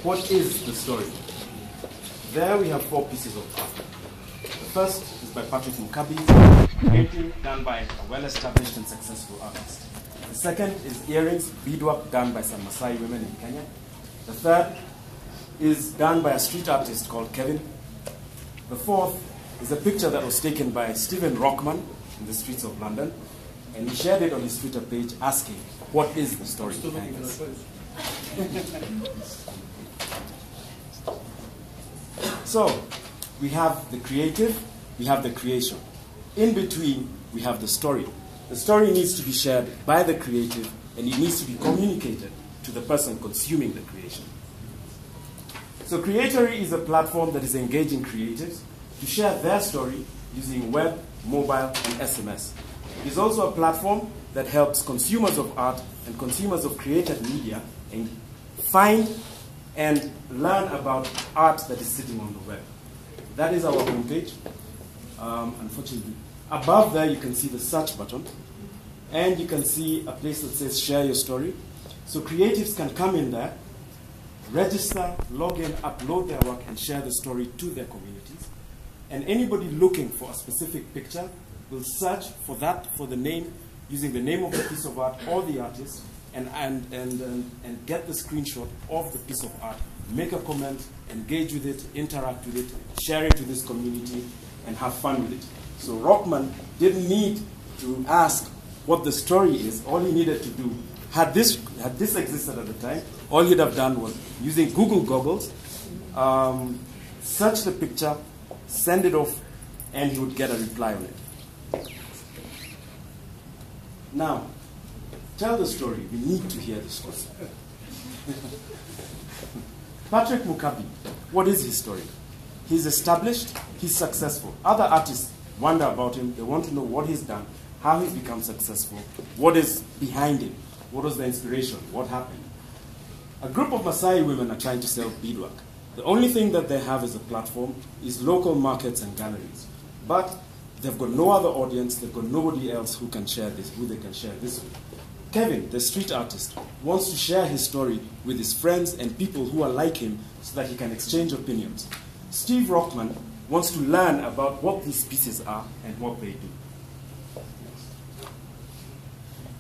What is the story? There we have 4 pieces of art. The first is by Patrick Mukabi, painting done by a well-established and successful artist. The second is earrings, beadwork done by some Maasai women in Kenya. The third is done by a street artist called Kevin. The fourth is a picture that was taken by Stephen Rockman in the streets of London, and he shared it on his Twitter page asking, what is the story behind this? So, we have the creative, we have the creation. In between, we have the story. The story needs to be shared by the creative, and it needs to be communicated to the person consuming the creation. So Creatory is a platform that is engaging creatives to share their story using web, mobile, and SMS. It is also a platform that helps consumers of art and consumers of creative media and find and learn about art that is sitting on the web. That is our homepage. Unfortunately, above there you can see the search button, and you can see a place that says share your story. So creatives can come in there, register, log in, upload their work, and share the story to their communities. And anybody looking for a specific picture will search for that, for the name, using the name of the piece of art or the artist, and get the screenshot of the piece of art, make a comment, engage with it, interact with it, share it to this community, and have fun with it. So Rockman didn't need to ask what the story is. All he needed to do, had this existed at the time, all he'd have done was, using Google goggles, search the picture, send it off, and he would get a reply on it. Now, tell the story. We need to hear the story. Patrick Mukabi, what is his story? He's established, he's successful. Other artists wonder about him. They want to know what he's done, how he's become successful, what is behind him, what was the inspiration, what happened. A group of Maasai women are trying to sell beadwork. The only thing that they have as a platform is local markets and galleries. But they've got no other audience, they've got nobody else who can share this, who they can share this with. Kevin, the street artist, wants to share his story with his friends and people who are like him so that he can exchange opinions. Steve Rockman wants to learn about what these pieces are and what they do.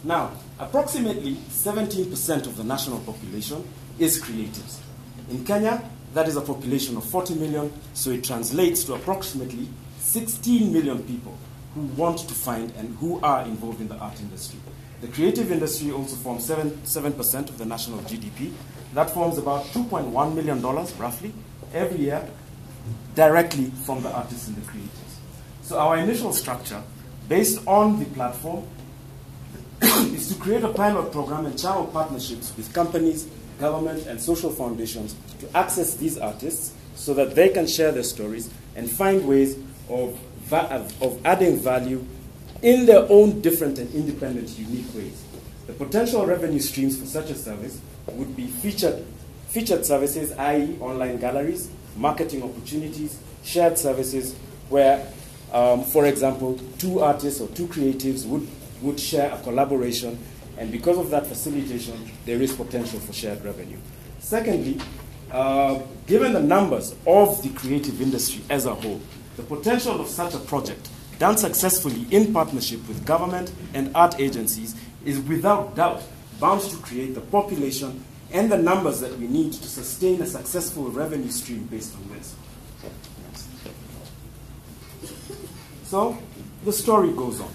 Now, approximately 17% of the national population is creatives. In Kenya, that is a population of 40 million, so it translates to approximately 16 million people who want to find and who are involved in the art industry. The creative industry also forms 7% of the national GDP. That forms about $2.1 million, roughly, every year, directly from the artists and the creatives. So our initial structure, based on the platform, is to create a pilot program and channel partnerships with companies, government, and social foundations to access these artists so that they can share their stories and find ways of adding value in their own different and independent, unique ways. The potential revenue streams for such a service would be featured services, i.e. online galleries, marketing opportunities, shared services where, for example, 2 artists or 2 creatives would share a collaboration, and because of that facilitation, there is potential for shared revenue. Secondly, given the numbers of the creative industry as a whole, the potential of such a project done successfully in partnership with government and art agencies is without doubt bound to create the population and the numbers that we need to sustain a successful revenue stream based on this. So, the story goes on.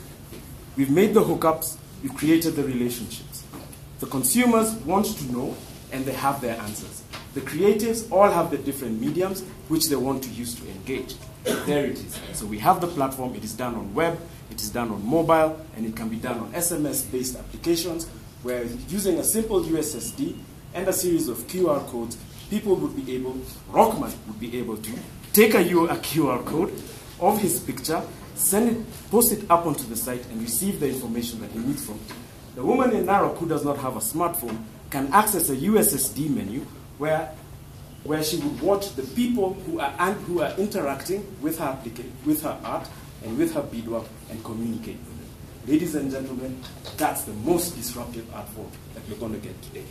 We've made the hookups, we've created the relationships. The consumers want to know, and they have their answers. The creatives all have the different mediums which they want to use to engage. There it is. So we have the platform, it is done on web, it is done on mobile, and it can be done on SMS-based applications where using a simple USSD and a series of QR codes, people would be able, Rockman would be able to take a QR code of his picture, send it, post it up onto the site, and receive the information that he needs from it. The woman in Narok who does not have a smartphone can access a USSD menu where she would watch the people who are interacting with her art and with her beadwork and communicate with it. Ladies and gentlemen, that's the most disruptive art form that we're going to get today.